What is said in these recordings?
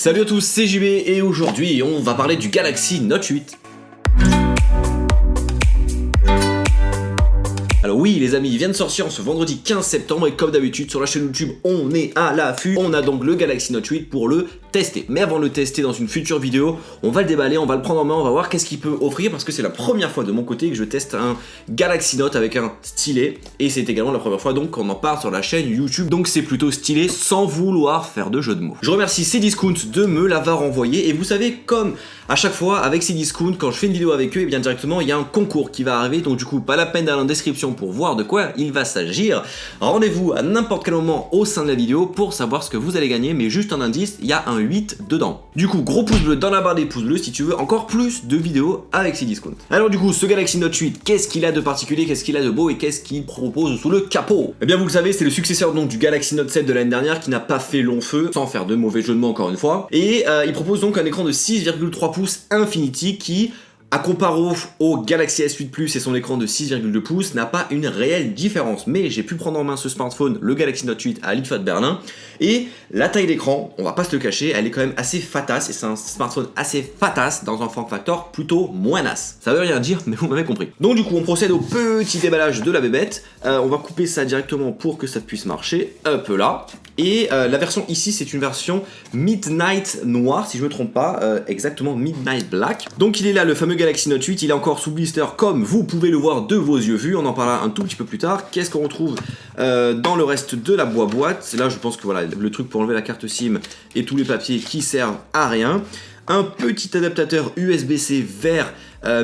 Salut à tous, c'est JB et aujourd'hui on va parler du Galaxy Note 8. Alors oui les amis, il vient de sortir ce vendredi 15 septembre et comme d'habitude sur la chaîne YouTube on est à l'affût. On a donc le Galaxy Note 8 pour le tester. Mais avant de le tester dans une future vidéo, on va le déballer, on va le prendre en main, on va voir qu'est-ce qu'il peut offrir parce que c'est la première fois de mon côté que je teste un Galaxy Note avec un stylet et c'est également la première fois donc qu'on en parle sur la chaîne YouTube, donc c'est plutôt stylé sans vouloir faire de jeu de mots. Je remercie Cdiscount de me l'avoir envoyé et vous savez comme à chaque fois avec Cdiscount quand je fais une vidéo avec eux et bien directement il y a un concours qui va arriver, donc du coup pas la peine d'aller en description pour voir de quoi il va s'agir. Rendez-vous à n'importe quel moment au sein de la vidéo pour savoir ce que vous allez gagner, mais juste un indice, il y a un 8 dedans. Du coup gros pouce bleu dans la barre des pouces bleus si tu veux encore plus de vidéos avec Cdiscount. Alors du coup ce Galaxy Note 8, qu'est-ce qu'il a de particulier, qu'est-ce qu'il a de beau et qu'est-ce qu'il propose sous le capot? Eh bien vous le savez, c'est le successeur donc du Galaxy Note 7 de l'année dernière qui n'a pas fait long feu, sans faire de mauvais jeu de mots encore une fois. Et il propose donc un écran de 6,3 pouces Infinity qui, à comparer au Galaxy S8 Plus et son écran de 6,2 pouces, n'a pas une réelle différence. Mais j'ai pu prendre en main ce smartphone, le Galaxy Note 8 à l'IFA de Berlin, et la taille d'écran, on va pas se le cacher, elle est quand même assez fatasse, et c'est un smartphone assez fatasse dans un form factor plutôt moinasse. Ça veut rien dire, mais vous m'avez compris. Donc du coup, on procède au petit déballage de la bébête. On va couper ça directement pour que ça puisse marcher. Hop là. Et la version ici, c'est une version Midnight Noir, si je me trompe pas, exactement Midnight Black. Donc il est là, le fameux Galaxy Note 8, il est encore sous blister comme vous pouvez le voir de vos yeux vus, on en parlera un tout petit peu plus tard. Qu'est-ce qu'on retrouve dans le reste de la boîte? Là je pense que voilà, le truc pour enlever la carte SIM et tous les papiers qui servent à rien. Un petit adaptateur USB-C vers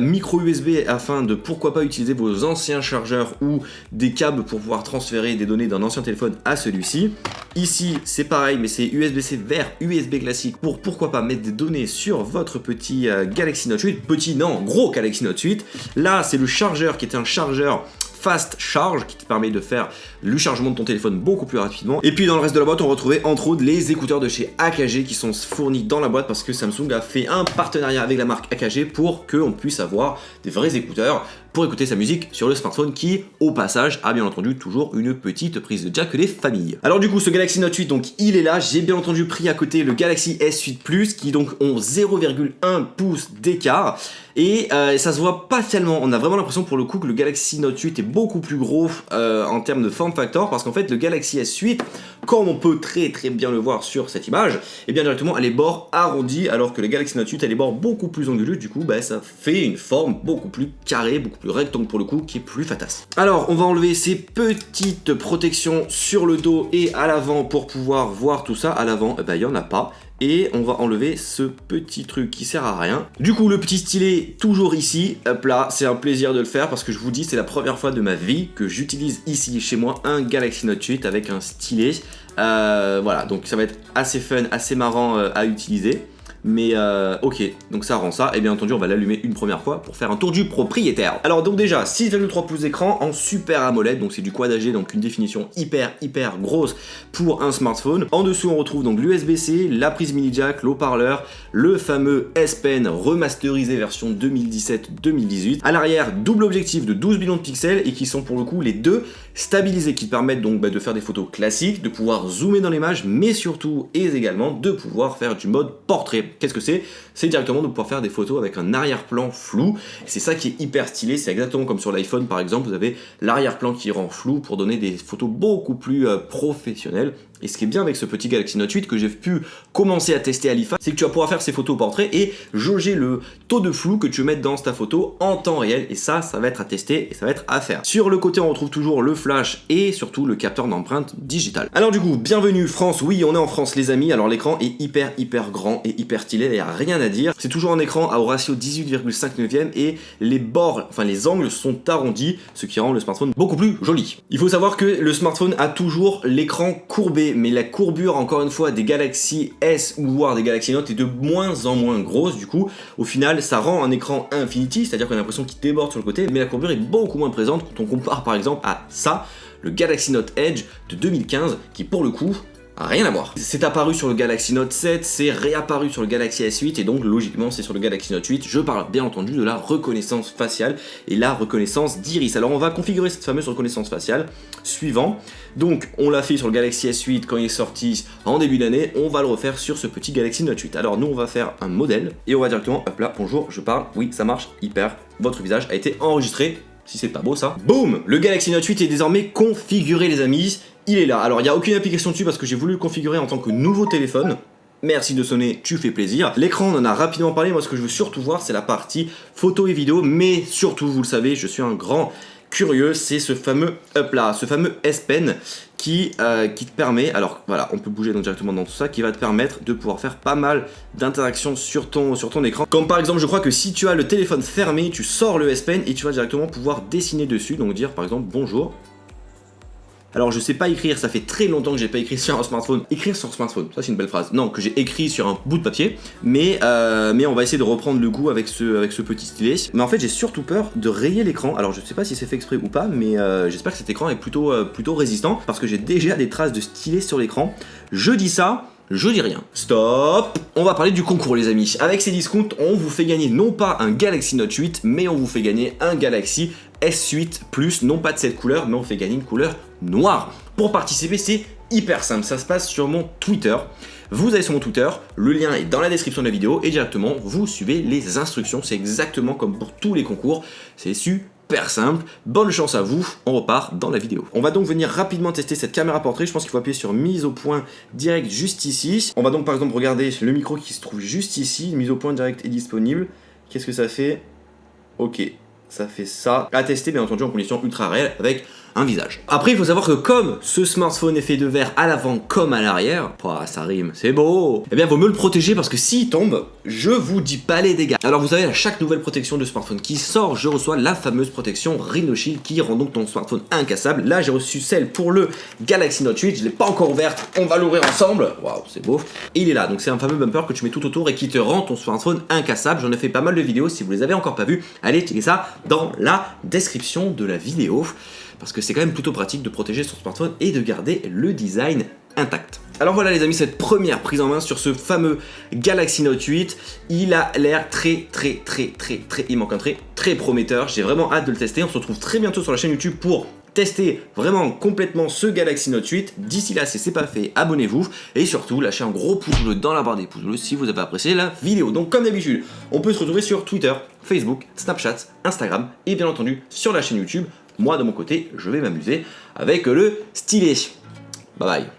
micro USB afin de pourquoi pas utiliser vos anciens chargeurs ou des câbles pour pouvoir transférer des données d'un ancien téléphone à celui-ci. Ici c'est pareil mais c'est USB-C vers USB classique pour pourquoi pas mettre des données sur votre petit Galaxy Note 8, petit non, gros Galaxy Note 8. Là c'est le chargeur qui est un chargeur Fast Charge qui te permet de faire le chargement de ton téléphone beaucoup plus rapidement. Et puis dans le reste de la boîte on retrouvait entre autres les écouteurs de chez AKG qui sont fournis dans la boîte parce que Samsung a fait un partenariat avec la marque AKG pour qu'on puisse avoir des vrais écouteurs pour écouter sa musique sur le smartphone qui, au passage, a bien entendu toujours une petite prise de jack des familles. Alors du coup, ce Galaxy Note 8, donc il est là. J'ai bien entendu pris à côté le Galaxy S8 Plus qui donc ont 0,1 pouce d'écart. Et ça se voit pas tellement. On a vraiment l'impression pour le coup que le Galaxy Note 8 est beaucoup plus gros en termes de form factor parce qu'en fait, le Galaxy S8, comme on peut très bien le voir sur cette image, et bien directement, elle est bords arrondis alors que le Galaxy Note 8, elle est bords beaucoup plus anguleux. Du coup, ça fait une forme beaucoup plus carrée, beaucoup plus rectangle pour le coup, qui est plus fatasse. Alors on va enlever ces petites protections sur le dos et à l'avant pour pouvoir voir tout ça. À l'avant, il n'y en a pas. Et on va enlever ce petit truc qui sert à rien. Du coup le petit stylet toujours ici, hop là, c'est un plaisir de le faire parce que je vous dis c'est la première fois de ma vie que j'utilise ici chez moi un Galaxy Note 8 avec un stylet. Voilà, donc ça va être assez fun, assez marrant à utiliser. Mais ok, donc ça rend ça, et bien entendu on va l'allumer une première fois pour faire un tour du propriétaire. Alors donc déjà 6,3 pouces d'écran en Super AMOLED, donc c'est du Quad HD, donc une définition hyper grosse pour un smartphone. En dessous on retrouve donc l'USB-C, la prise mini jack, l'haut-parleur, le fameux S Pen remasterisé version 2017-2018. À l'arrière double objectif de 12 millions de pixels et qui sont pour le coup les deux stabilisés qui permettent donc de faire des photos classiques, de pouvoir zoomer dans l'image, mais surtout et également de pouvoir faire du mode portrait. Qu'est-ce que c'est? C'est directement de pouvoir faire des photos avec un arrière-plan flou. C'est ça qui est hyper stylé, c'est exactement comme sur l'iPhone par exemple, vous avez l'arrière-plan qui rend flou pour donner des photos beaucoup plus professionnelles. Et ce qui est bien avec ce petit Galaxy Note 8 que j'ai pu commencer à tester à l'IFA, c'est que tu vas pouvoir faire ces photos au portrait et jauger le taux de flou que tu mets dans ta photo en temps réel. Et ça va être à tester et ça va être à faire. Sur le côté, on retrouve toujours le flash et surtout le capteur d'empreinte digitale. Alors du coup, bienvenue France, oui on est en France les amis. Alors l'écran est hyper grand et hyper stylé, il n'y a rien à dire. C'est toujours un écran au ratio 18,5 neuvième et les bords, enfin les angles sont arrondis, ce qui rend le smartphone beaucoup plus joli. Il faut savoir que le smartphone a toujours l'écran courbé, mais la courbure encore une fois des Galaxy S ou voire des Galaxy Note est de moins en moins grosse. Du coup au final ça rend un écran Infinity, c'est à dire qu'on a l'impression qu'il déborde sur le côté, mais la courbure est beaucoup moins présente quand on compare par exemple à ça, le Galaxy Note Edge de 2015 qui pour le coup rien à voir. C'est apparu sur le Galaxy Note 7, c'est réapparu sur le Galaxy S8 et donc logiquement c'est sur le Galaxy Note 8. Je parle bien entendu de la reconnaissance faciale et la reconnaissance d'iris. Alors on va configurer cette fameuse reconnaissance faciale suivant. Donc on l'a fait sur le Galaxy S8 quand il est sorti en début d'année, on va le refaire sur ce petit Galaxy Note 8. Alors nous on va faire un modèle et on va directement, hop là, bonjour, je parle, oui ça marche, hyper, votre visage a été enregistré. Si c'est pas beau ça. Boum! Le Galaxy Note 8 est désormais configuré les amis. Il est là. Alors il n'y a aucune application dessus parce que j'ai voulu le configurer en tant que nouveau téléphone. Merci de sonner, tu fais plaisir. L'écran, on en a rapidement parlé. Moi ce que je veux surtout voir c'est la partie photo et vidéo. Mais surtout, vous le savez, je suis un grand curieux. C'est ce fameux Up là, ce fameux S Pen qui te permet, alors voilà, on peut bouger donc directement dans tout ça, qui va te permettre de pouvoir faire pas mal d'interactions sur ton écran. Comme par exemple, je crois que si tu as le téléphone fermé, tu sors le S Pen et tu vas directement pouvoir dessiner dessus, donc dire par exemple bonjour. Alors je sais pas écrire, ça fait très longtemps que j'ai pas écrit sur un smartphone. Écrire sur smartphone, ça c'est une belle phrase. Non, que j'ai écrit sur un bout de papier, mais on va essayer de reprendre le goût avec ce petit stylet. Mais en fait j'ai surtout peur de rayer l'écran. Alors je sais pas si c'est fait exprès ou pas, mais j'espère que cet écran est plutôt résistant, parce que j'ai déjà des traces de stylet sur l'écran. Je dis ça, je dis rien. Stop! On va parler du concours les amis. Avec ces discounts, on vous fait gagner non pas un Galaxy Note 8, mais on vous fait gagner un Galaxy S8 Plus, non pas de cette couleur, mais on fait gagner une couleur noire. Pour participer, c'est hyper simple, ça se passe sur mon Twitter. Vous allez sur mon Twitter, le lien est dans la description de la vidéo, et directement, vous suivez les instructions. C'est exactement comme pour tous les concours, c'est super simple. Bonne chance à vous, on repart dans la vidéo. On va donc venir rapidement tester cette caméra portrait. Je pense qu'il faut appuyer sur mise au point direct juste ici. On va donc par exemple regarder le micro qui se trouve juste ici. Mise au point direct est disponible. Qu'est-ce que ça fait? Ok, ça fait ça. À tester bien entendu en conditions ultra réelles avec un visage. Après il faut savoir que comme ce smartphone est fait de verre à l'avant comme à l'arrière, ça rime, c'est beau, eh bien vaut mieux le protéger parce que s'il tombe, je vous dis pas les dégâts. Alors vous savez, à chaque nouvelle protection de smartphone qui sort, je reçois la fameuse protection Rhino Shield qui rend donc ton smartphone incassable. Là j'ai reçu celle pour le Galaxy Note 8, je l'ai pas encore ouverte, on va l'ouvrir ensemble. Waouh, c'est beau. Et il est là, donc c'est un fameux bumper que tu mets tout autour et qui te rend ton smartphone incassable. J'en ai fait pas mal de vidéos, si vous les avez encore pas vues, allez checker ça dans la description de la vidéo. Parce que c'est quand même plutôt pratique de protéger son smartphone et de garder le design intact. Alors voilà les amis, cette première prise en main sur ce fameux Galaxy Note 8, il a l'air il manque un très prometteur. J'ai vraiment hâte de le tester. On se retrouve très bientôt sur la chaîne YouTube pour tester vraiment complètement ce Galaxy Note 8. D'ici là, si c'est pas fait, abonnez-vous et surtout lâchez un gros pouce bleu dans la barre des pouces bleus si vous avez apprécié la vidéo. Donc comme d'habitude, on peut se retrouver sur Twitter, Facebook, Snapchat, Instagram et bien entendu sur la chaîne YouTube. Moi de mon côté, je vais m'amuser avec le stylet. Bye bye.